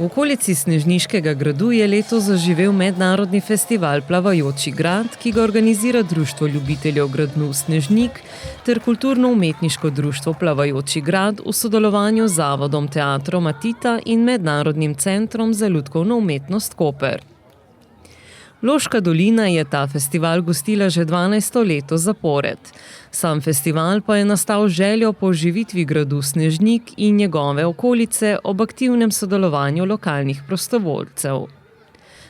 V okolici Snežniškega gradu je letos zaživel mednarodni festival Plavajoči grad, ki ga organizira Društvo ljubiteljev gradu Snežnik ter Kulturno-umetniško društvo Plavajoči grad v sodelovanju z Zavodom Teatro Matita in Mednarodnim centrom za lutkovno umetnost Koper. Loška dolina je ta festival gostila že 12. leto zapored. Sam festival pa je nastal z željo po oživitvi gradu Snežnik in njegove okolice ob aktivnem sodelovanju lokalnih prostovoljcev.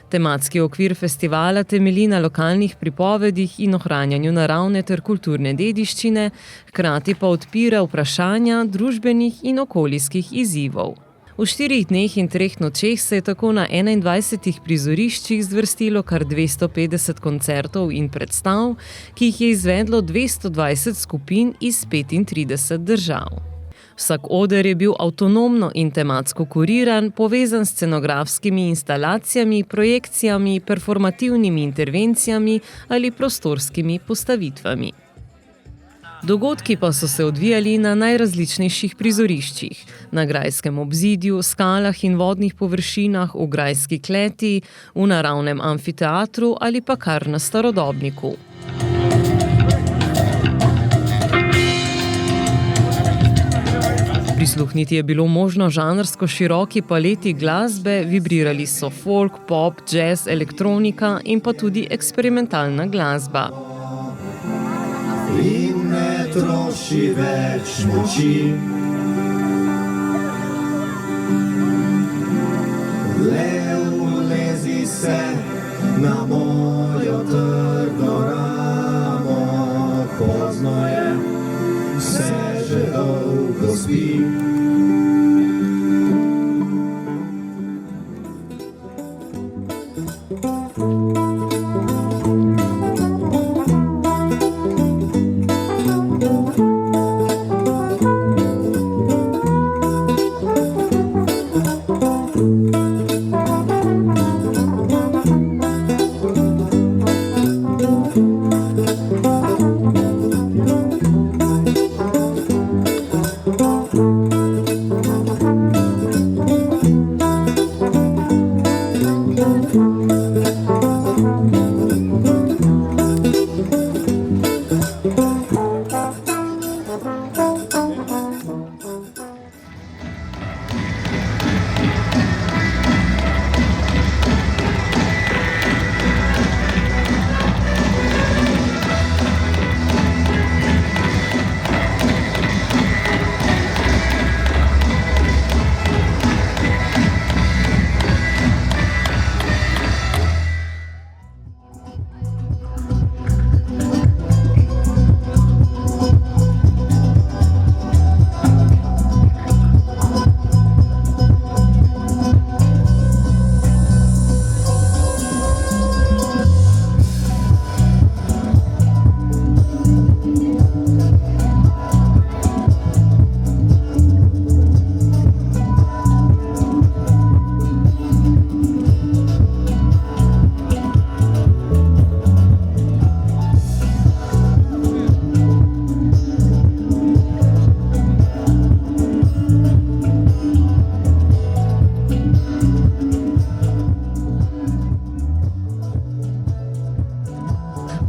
Tematski okvir festivala temelji na lokalnih pripovedih in ohranjanju naravne ter kulturne dediščine, hkrati pa odpira vprašanja družbenih in okoljskih izzivov. V 4 dneh in 3 nočeh se je tako na 21 prizoriščih zvrstilo kar 250 koncertov in predstav, ki jih je izvedlo 220 skupin iz 35 držav. Vsak oder je bil avtonomno in tematsko kuriran, povezan s scenografskimi instalacijami, projekcijami, performativnimi intervencijami ali prostorskimi postavitvami. Dogodki pa so se odvijali na najrazličnejših prizoriščih, na grajskem obzidju, skalah in vodnih površinah, v grajski kleti, v naravnem amfiteatru ali pa kar na Starodobniku. Prisluhniti je bilo možno žanrsko široki paleti glasbe, vibrirali so folk, pop, jazz, elektronika in pa tudi eksperimentalna glasba. In ne troši več moči. Le ulezi se na mojo trdo ramo, pozno je, vse že dolgo spi.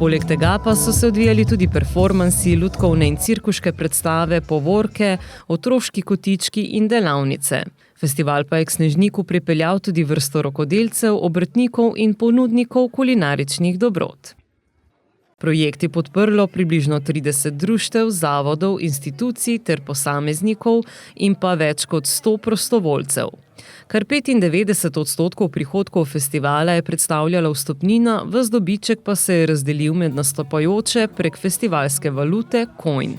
Poleg tega pa so se odvijali tudi performansi, lutkovne in cirkuške predstave, povorke, otroški kotički in delavnice. Festival pa je k Snežniku pripeljal tudi vrsto rokodelcev, obrtnikov in ponudnikov kulinaričnih dobrot. Projekt je podprlo približno 30 društev, zavodov, institucij ter posameznikov in pa več kot 100 prostovoljcev. Kar 95% prihodkov festivala je predstavljala vstopnina, ves dobiček pa se je razdelil med nastopajoče prek festivalske valute Coin.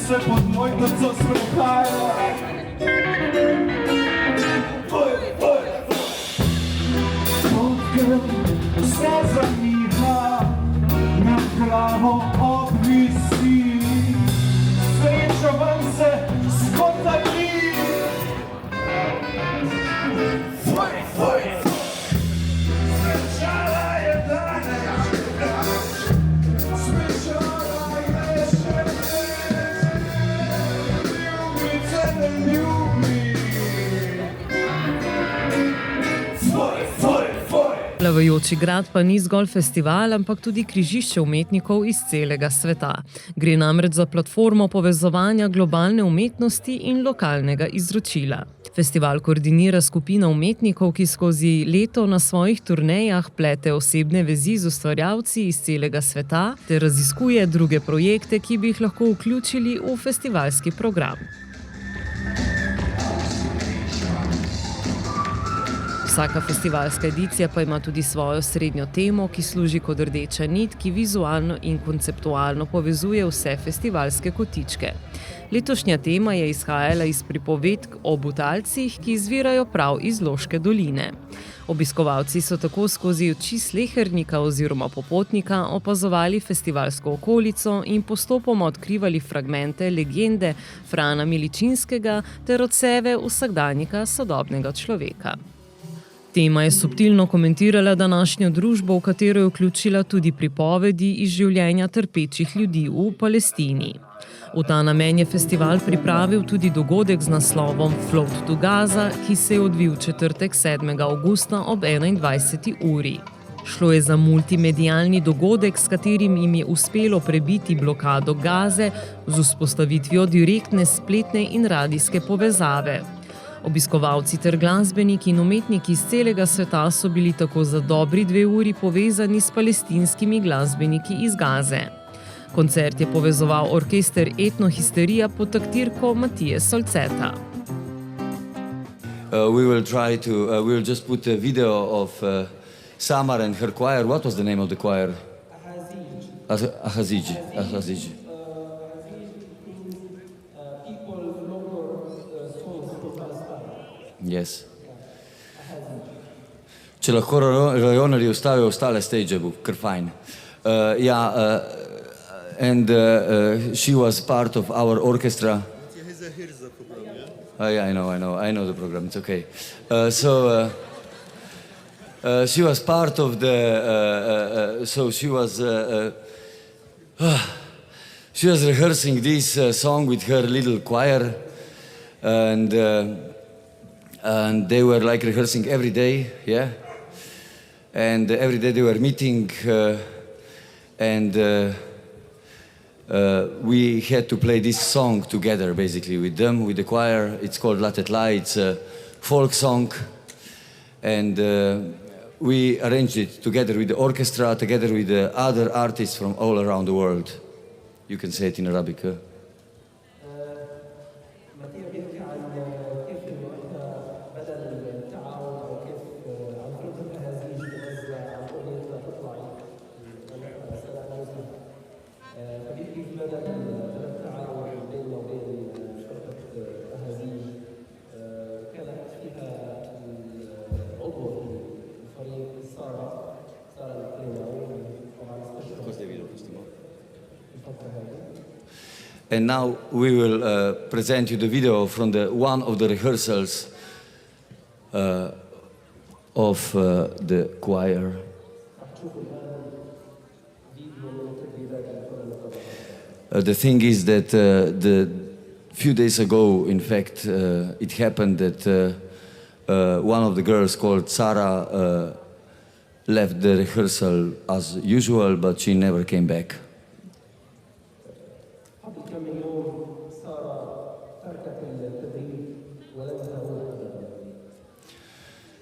Pod moj nocoj sprehaja. Potkem se zamiha, nad glavo obvisi, sreča ven se skotali. Plavajoči grad pa ni zgolj festival, ampak tudi križišče umetnikov iz celega sveta. Gre namreč za platformo povezovanja globalne umetnosti in lokalnega izročila. Festival koordinira skupina umetnikov, ki skozi leto na svojih turnejah plete osebne vezi z ustvarjalci iz celega sveta ter raziskuje druge projekte, ki bi jih lahko vključili v festivalski program. Vsaka festivalska edicija pa ima tudi svojo srednjo temo, ki služi kot rdeča nit, ki vizualno in konceptualno povezuje vse festivalske kotičke. Letošnja tema je izhajala iz pripovedk o Butalcih, ki izvirajo prav iz Loške doline. Obiskovalci so tako skozi oči slehernika oziroma popotnika opazovali festivalsko okolico in postopoma odkrivali fragmente legende Frana Miličinskega ter odseve vsakdanjika sodobnega človeka. Tema je subtilno komentirala današnjo družbo, v katero je vključila tudi pripovedi iz življenja trpečih ljudi v Palestini. V ta namen je festival pripravil tudi dogodek z naslovom Float to Gaza, ki se je odvil četrtek 7. avgusta ob 21. uri. Šlo je za multimedialni dogodek, s katerim jim je uspelo prebiti blokado Gaze z vzpostavitvijo direktne spletne in radijske povezave. Obiskovalci ter glasbeniki in umetniki iz celega sveta so bili tako za dobri 2 uri povezani s palestinskimi glasbeniki iz Gaze. Koncert je povezoval orkester Etnohisterija pod taktirko Matije Solceta. We will just put a video of Samar and her choir. What was the name of the choir? Ahazij. Yes. Če lahko rajonari ustavijo ostale stage, bo kar fajn. And she was part of our orchestra. Yeah, I know the program. It's okay. She was part of the. She was rehearsing this song with her little choir, and they were like rehearsing every day, yeah. And every day they were meeting, and we had to play this song together, basically, with them, with the choir. It's called Latet La. It's a folk song, and we arranged it together with the orchestra, together with the other artists from all around the world. You can say it in Arabic. And now we will present you the video from one of the rehearsals of the choir. The thing is that the few days ago, in fact, it happened that one of the girls called Sarah left the rehearsal as usual, but she never came back.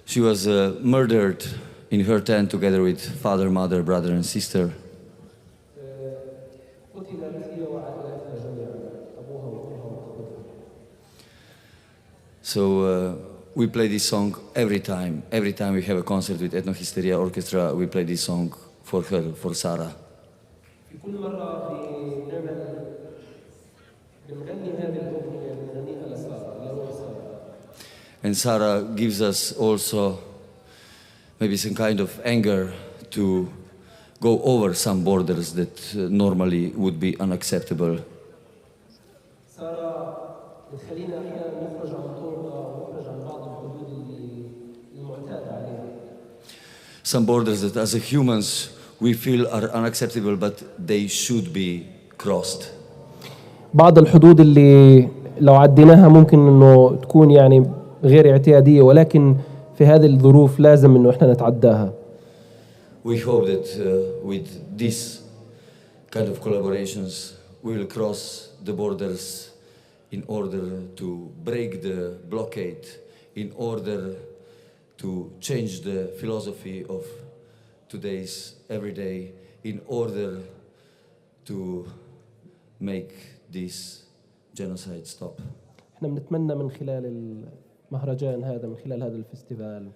She was murdered in her tent together with father, mother, brother and sister. So we play this song every time. Every time we have a concert with Etnohisteria Orchestra, we play this song for her, for Sarah. And Sarah gives us also maybe some kind of anger to go over some borders that normally would be unacceptable. some borders that as a humans we feel are unacceptable, but they should be crossed. بعض الحدود اللي لو عديناها ممكن انه تكون يعني غير اعتيادية، ولكن في هذه الظروف لازم انه احنا نتعداها. We hope that with this kind of collaborations we will cross the borders in order to break the blockade, in order to change the philosophy of today's everyday, in order to make this genocide stop. احنا بنتمنى من خلال المهرجان هذا، من خلال هذا الفستيفال، من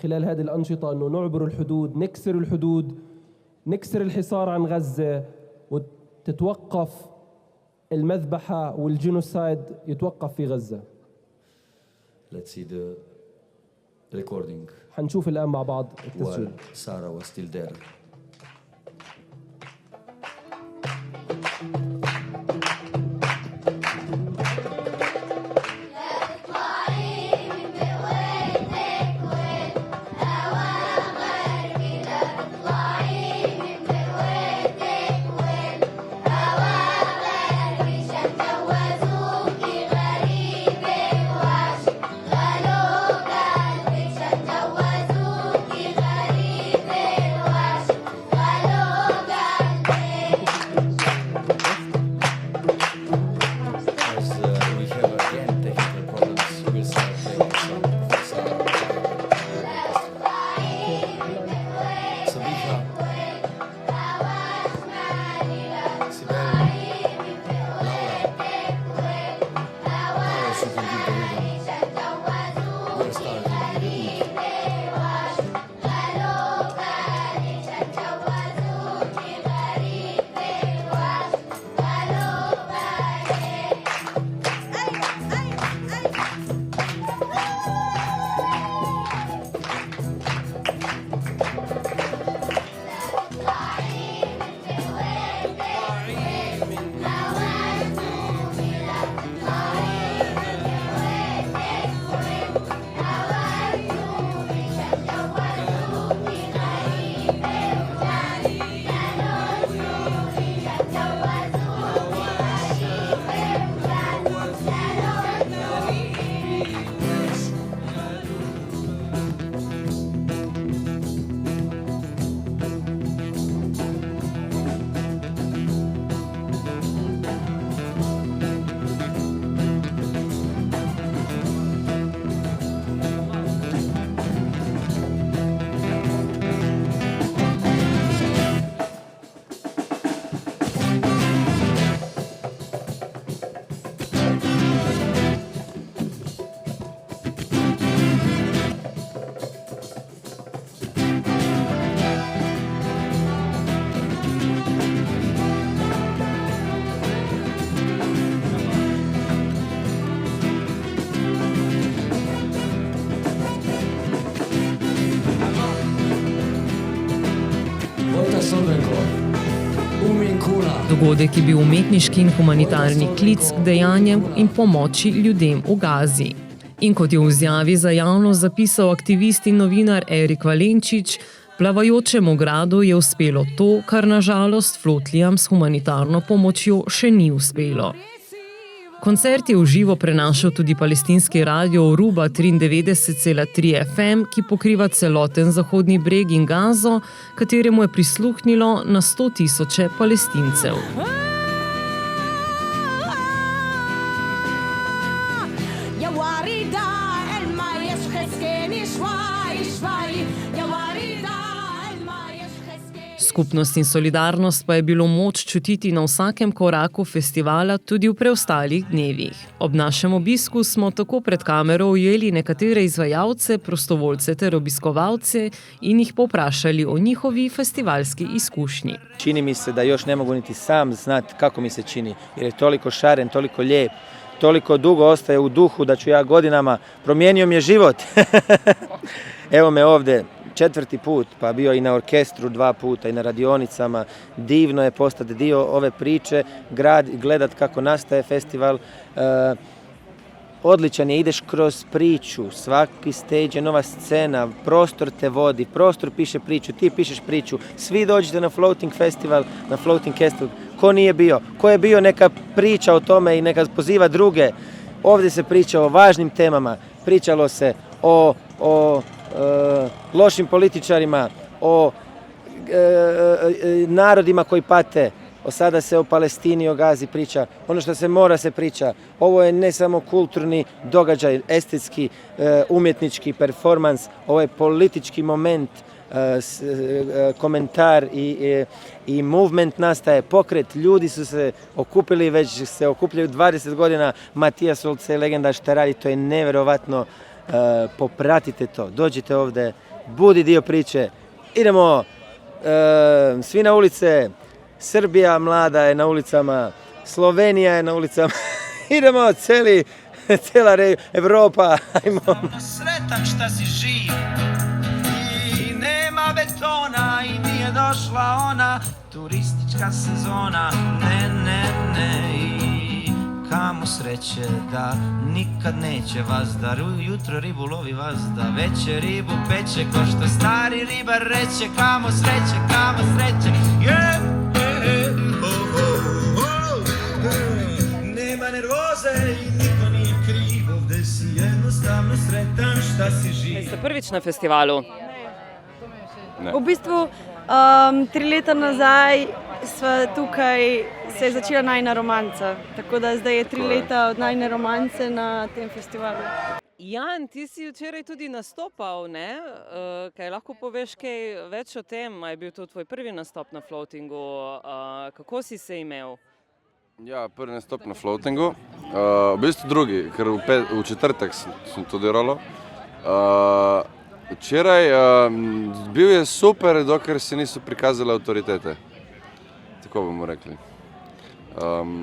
خلال هذه الأنشطة انه نعبر الحدود، نكسر الحدود، نكسر الحصار عن غزة، وتتوقف المذبحة والجينوسايد يتوقف في غزة. Let's see the recording. حنشوف الآن مع بعض التسجيل. While Sarah was still there. Dogodek je bil umetniški in humanitarni klic k dejanjem in pomoči ljudem v Gazi. In kot je v izjavi za javnost zapisal aktivist in novinar Erik Valenčič, plavajočemu gradu je uspelo to, kar na žalost flotlijam s humanitarno pomočjo še ni uspelo. Koncert je v živo prenašal tudi palestinski radio Ruba 93,3 FM, ki pokriva celoten Zahodni breg in Gazo, kateremu je prisluhnilo na 100.000 Palestincev. Skupnost in solidarnost pa je bilo moč čutiti na vsakem koraku festivala tudi v preostalih dnevih. Ob našem obisku smo tako pred kamero ujeli nekatere izvajalce, prostovoljce ter obiskovalce in jih poprašali o njihovi festivalski izkušnji. Čini mi se da još ne mogu niti sam znati kako mi se čini, jer je toliko šaren, toliko lijep, toliko dugo ostaje u duhu da ću ja godinama, promijenio mi je život. Evo me ovdje 4. put, pa bio i na orkestru 2 puta i na radionicama. Divno je postati dio ove priče, gledat kako nastaje festival. odličan je, ideš kroz priču, svaki stage je nova scena, prostor te vodi, prostor piše priču, ti pišeš priču, svi dođete na Floating Festival, na Floating Castle, ko nije bio, ko je bio neka priča o tome i neka poziva druge. Ovdje se priča o važnim temama, pričalo se o lošim političarima, o narodima koji pate, sada se o Palestini, o Gazi priča, ono što se mora se priča. Ovo je ne samo kulturni događaj, estetski, umjetnički performans, ovo je politički moment, komentar i movement nastaje, pokret, ljudi su se okupili, već se okupljaju 20 godina, Matija Solce, legenda šta radi, to je nevjerovatno, popratite to, dođite ovdje, budi dio priče, idemo, svi na ulice, Srbija mlada je na ulicama, Slovenija je na ulicama, idemo cijela Evropa, ajmo. Sretan šta si živ i nema betona i nije došla ona turistička sezona, ne i kamo sreće da nikad neće vazda, jutro ribu lovi vazda, veće ribu peče ko što stari ribar reče, kamo sreće, nema nervoze i niko nije kriv, ovdje si jednostavno sretan šta si živ. Ste prvič na festivalu? V bistvu 3 leta nazaj sva tukaj, se je začela najina romanca, tako da zdaj je 3 leta od najine romance na tem festivalu. Jan, ti si včeraj tudi nastopal, ne? Kaj lahko poveš kaj več o tem? Je bil to tvoj prvi nastop na floatingu? Kako si se imel? Ja, prvi nastop na floatingu. V bistvu drugi, ker v četrtek sem to delalo. Včeraj bil je super, dokler se niso prikazale avtoritete. Tako bomo rekli.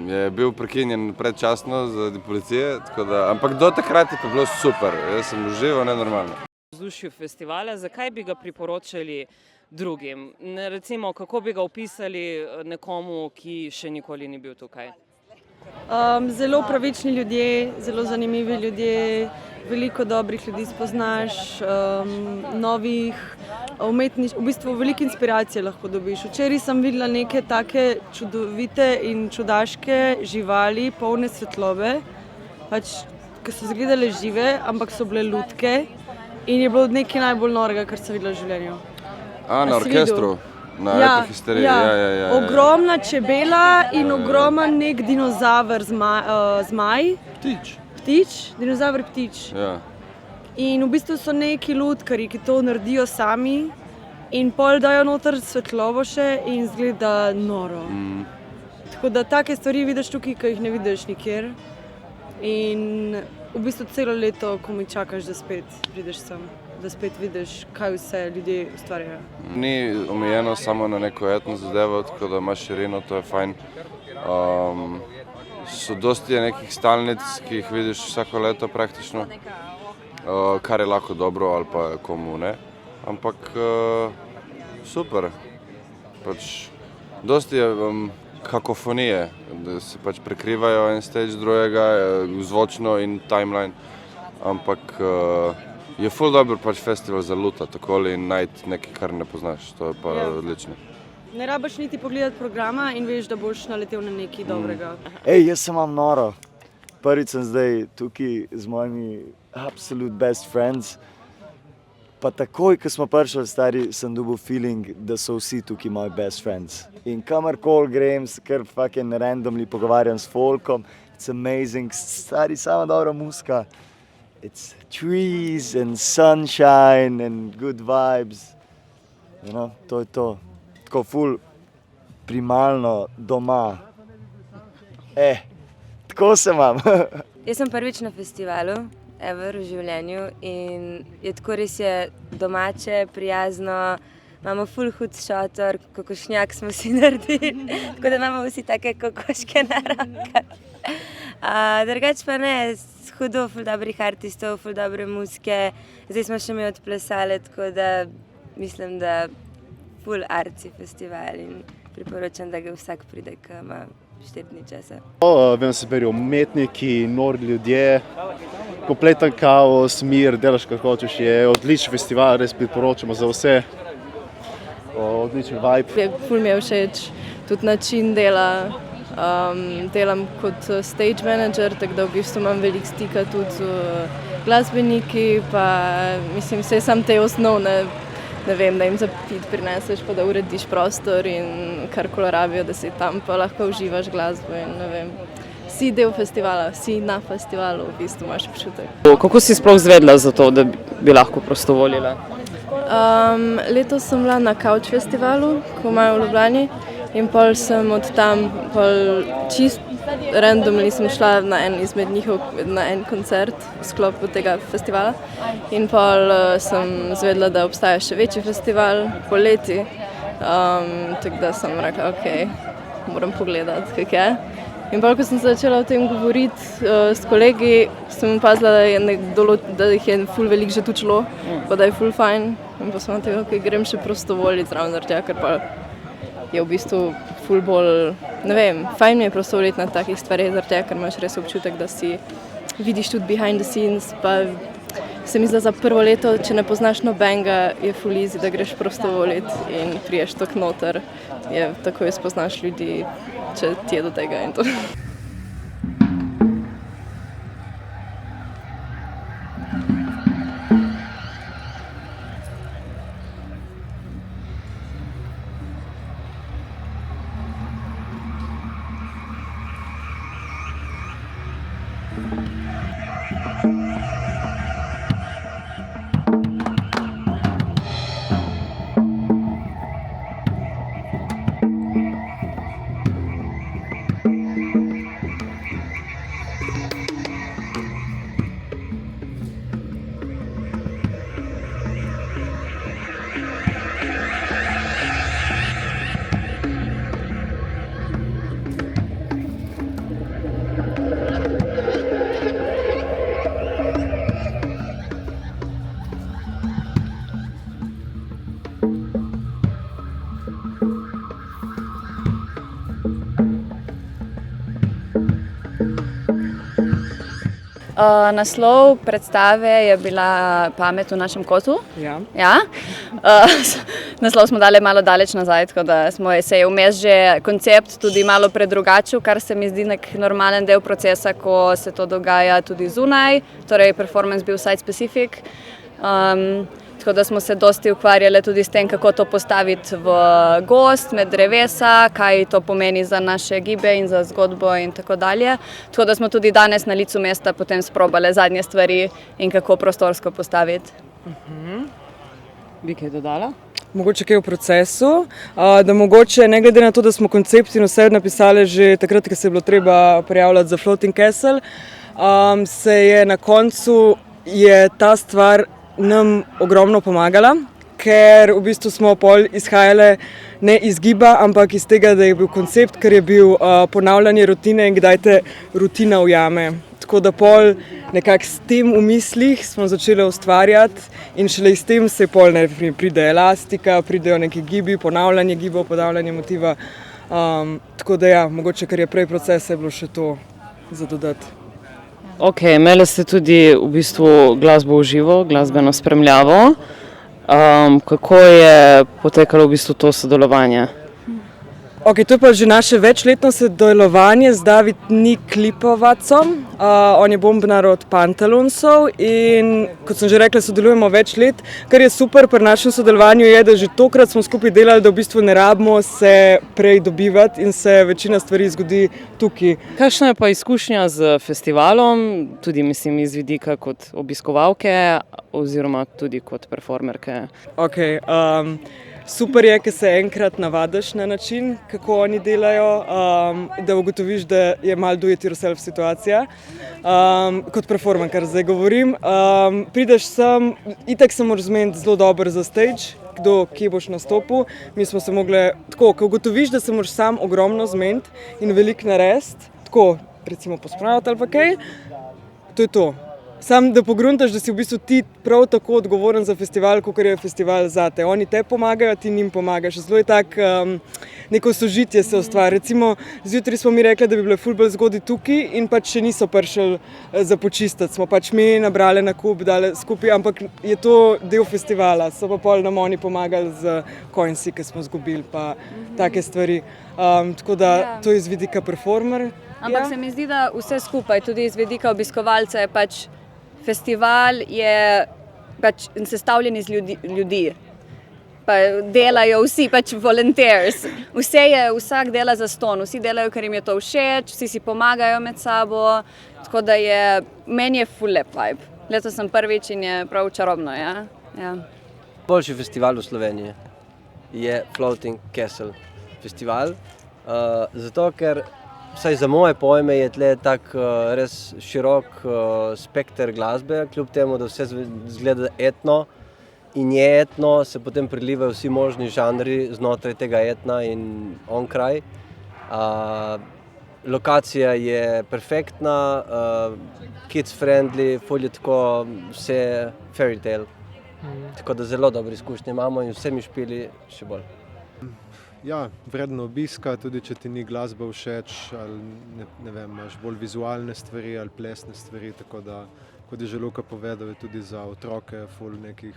Je bil prekinjen predčasno zaradi policije, ampak do takrat je pa bilo super. Jaz sem užival nenormalno. V vzdušju festivala, zakaj bi ga priporočali drugim? Recimo, kako bi ga opisali nekomu, ki še nikoli ni bil tukaj? Zelo pravični ljudje, zelo zanimivi ljudje, veliko dobrih ljudi spoznaš, novih, v bistvu veliko inspiracije lahko dobiš. Včeraj sem videla neke take čudovite in čudaške živali, polne svetlobe, ki so izgledale žive, ampak so bile lutke in je bilo nekaj najbolj norega, kar sem videla v življenju. Na orkestru? Na Etohisteriji, ja. Ogromna čebela in ogromen nek dinozaver zmaj. Dinozaver ptič. Ja. In v bistvu so neki lutkarji, ki to naredijo sami in pol dajo noter svetlobo še in izgleda noro. Tako da take stvari vidiš tukaj, ki jih ne vidiš nikjer. In v bistvu celo leto, ko mi čakaš, da spet prideš sem, da spet vidiš, kaj vse ljudje ustvarjajo. Ni omejeno samo na neko etno zadevo, tako da imaš širino, to je fajn. So dosti nekih stalnic, ki jih vidiš vsako leto praktično, kar je lahko dobro ali pa komu ne. Ampak super. Dosti je kakofonije, da se prekrivajo en stage drugega, zvočno in timeline. Ampak je ful dober festival za luta, takole in najti nekaj, kar ne poznaš, to je pa odlično. Ne rabiš niti pogledati programa in veš, da boš naletel na nekaj dobrega. Jaz sem vam noro. Prvič sem zdaj tukaj z mojimi absolute best friends. Pa takoj, ko smo prišli, stari, sem dobil feeling, da so vsi tukaj moji best friends. In kamorkoli grem, se kar fucking randomly pogovarjam s folkom. It's amazing, stari, sama dobra muzika. It's trees and sunshine and good vibes. You know, to je to. Tako ful primalno doma. Tako se imam. Jaz sem prvič na festivalu, ever v življenju in je tako res je domače, prijazno, imamo ful hud šotor, kokošnjak smo si naredili, tako da imamo vsi take kokoške na rokah. Drugač pa ne, hudo, ful dobrih artistov, ful dobre muzike, zdaj smo še mi odplesali, tako da mislim, da ful arci festival in priporočam, da ga vsak pride, ki ima 4 dni časa. Vem se berijo umetniki, nori ljudje, kompleten kaos, mir, delaš kar hočeš, je odličen festival, res priporočamo za vse. Odličen vibe. Ful mi je všeč tudi način dela. Delam kot stage manager, tako da v bistvu imam veliko stika tudi z glasbeniki, pa mislim, vse sam te osnovne, ne vem, da jim za pit prineseš, pa da urediš prostor in karkoli rabijo, da si tam, pa lahko uživaš glasbo in ne vem. Si del festivala, si na festivalu, v bistvu imaš občutek. Kako si sploh zvedla za to, da bi lahko prostovoljila? Letos sem bila na Couch festivalu, ko imajo v Ljubljani, in pol sem od tam, čist randomly sem šla na en izmed njihov, na en koncert v sklopu tega festivala. In pol sem zvedela, da obstaja še večji festival poleti, tako da sem rekla, ok, moram pogledati, kako je. In pol, ko sem začela o tem govoriti s kolegi, sem opazila, da jih je ful veliko že tu šlo, pa da je ful fajn. In pa sem rekla, ok, grem še prostovoljiti zraven zaradi tega, ker pa je v bistvu ful bolj, ne vem, fajn mi je prostovoljiti na takih stvareh, zaradi tega, ker imaš res občutek, da si vidiš tudi behind the scenes, pa se mi zdi za prvo leto, če ne poznaš nobenega, je ful easy, da greš prostovoljiti in priješ tok noter, takoj spoznaš ljudi, če ti je do tega in to. Naslov predstave je bila Pamet v našem kotu. Ja. Naslov smo dali malo daleč nazaj, tako da se je vmes že koncept tudi malo predrugačil, kar se mi zdi nek normalen del procesa, ko se to dogaja tudi zunaj, torej performance bil site specific. Tako da smo se dosti ukvarjali tudi s tem, kako to postaviti v gozd, med drevesa, kaj to pomeni za naše gibe in za zgodbo in tako dalje. Tako da smo tudi danes na licu mesta potem sprobali zadnje stvari in kako prostorsko postaviti. Bi kaj dodala? Mogoče kaj v procesu, da mogoče ne glede na to, da smo koncept in vse napisali že takrat, ko se je bilo treba prijavljati za Floating Castle, se je na koncu ta stvar nam ogromno pomagala, ker v bistvu smo pol izhajali ne iz giba, ampak iz tega, da je bil koncept, ker je bil ponavljanje rutine in kdaj te rutina ujame. Tako da pol nekako s tem v mislih smo začeli ustvarjati in šele iz tem se pol pride elastika, pridejo neki gibi, ponavljanje gibov, ponavljanje motiva. Tako da ja, mogoče, ker je prej proces, je bilo še to za dodati. Ok, imeli ste tudi v bistvu glasbo v živo, glasbeno spremljavo. Kako je potekalo v bistvu to sodelovanje? Ok, to je pa že naše večletno sodelovanje z David-Nik Lipovacom. On je bombnar od Pantalonsov in kot sem že rekla, sodelujemo več let. Kar je super pri našem sodelovanju je, da že tokrat smo skupaj delali, da v bistvu ne rabimo se prej dobivati in se večina stvari zgodi tukaj. Kakšna je pa izkušnja z festivalom, tudi mislim iz vidika kot obiskovalke oziroma tudi kot performerke? Ok, super je, ker se enkrat navadiš na način, kako oni delajo, da ugotoviš, da je malo do it yourself situacija. Kot performer, zdaj govorim. Prideš sem, itak se moraš zmeniti zelo dobro za stage, kje boš nastopil. Mi smo se mogli, tako, ko ugotoviš, da se moraš sam ogromno zmeniti in veliko narediti, tako recimo pospraviti ali pa kaj, to je to. Sam, da pogruntaš, da si v bistvu ti prav tako odgovoren za festival, kot je festival zate. Oni te pomagajo, ti njim pomagaš. Zelo je tako, neko sožitje se ustvari. Recimo, zjutraj smo mi rekli, da bi bile ful bolj zgodaj tukaj in pač še niso prišli za počistiti. Smo pač mi nabrali na kup, dali skupaj, ampak je to del festivala. So pa pol nam oni pomagali z coinsi, ki smo zgubili, pa take stvari. Tako da to je iz vidika performer. Ampak se mi zdi, da vse skupaj, tudi iz vidika obiskovalca, je pač festival je pač sestavljen iz ljudi. Pa delajo vsi pač volunteers. Vsak dela za ston, vsi delajo, ker jim je to všeč, vsi si pomagajo med sabo. Tako da meni je ful lep vibe. Letos sem prvič in je prav čarobno. Ja. Boljši festival v Sloveniji je Floating Castle festival. Zato, ker vsaj za moje pojme je tle tak res širok spekter glasbe, kljub temu, da vse zgleda etno in je etno, se potem prilivajo vsi možni žanri znotraj tega etna in onkraj. Lokacija je perfektna, kids friendly, ful je tako vse fairy tale. Tako da zelo dobre izkušnje imamo in vse mi špili še bolj. Ja, vredno obiska, tudi če ti ni glasba všeč, ali ne vem, imaš bolj vizualne stvari ali plesne stvari, tako da, kot je že Luka povedal, je tudi za otroke ful nekih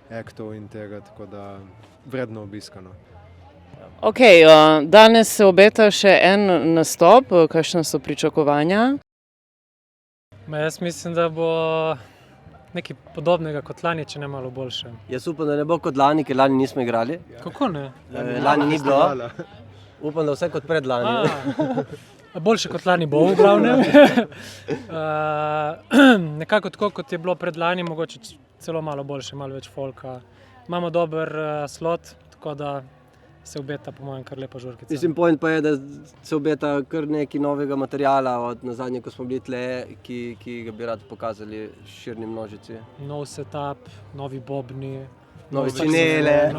aktov in tega, tako da vredno obiska. Ok, danes se obeta še en nastop, kakšna so pričakovanja? Jaz mislim, da bo nekaj podobnega kot lani, če ne malo boljše. Jaz upam, da ne bo kot lani, ker lani nismo igrali. Kako ne? Lani ni bilo. Upam, da vse kot pred lani. Boljše kot lani bo v glavnem. Nekako tako, kot je bilo pred lani, mogoče celo malo boljše, malo več folka. Imamo dober slot, tako da se obeta po mojem kar lepa žurkica. Mislim, point pa je, da se obeta kar nekaj novega materijala od nazadnje, ko smo bili tle, ki ga bi rad pokazali širni množici. Nov setup, novi bobni, nove činele.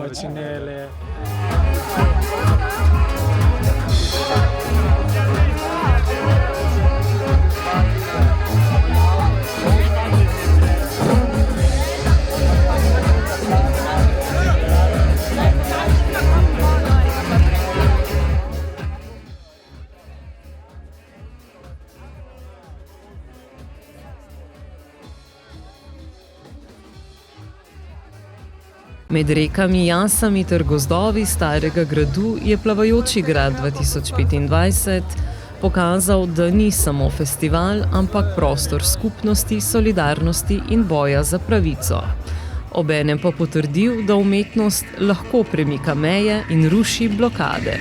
Med rekami, jasami ter gozdovi Starega gradu je Plavajoči grad 2025 pokazal, da ni samo festival, ampak prostor skupnosti, solidarnosti in boja za pravico. Obenem pa potrdil, da umetnost lahko premika meje in ruši blokade.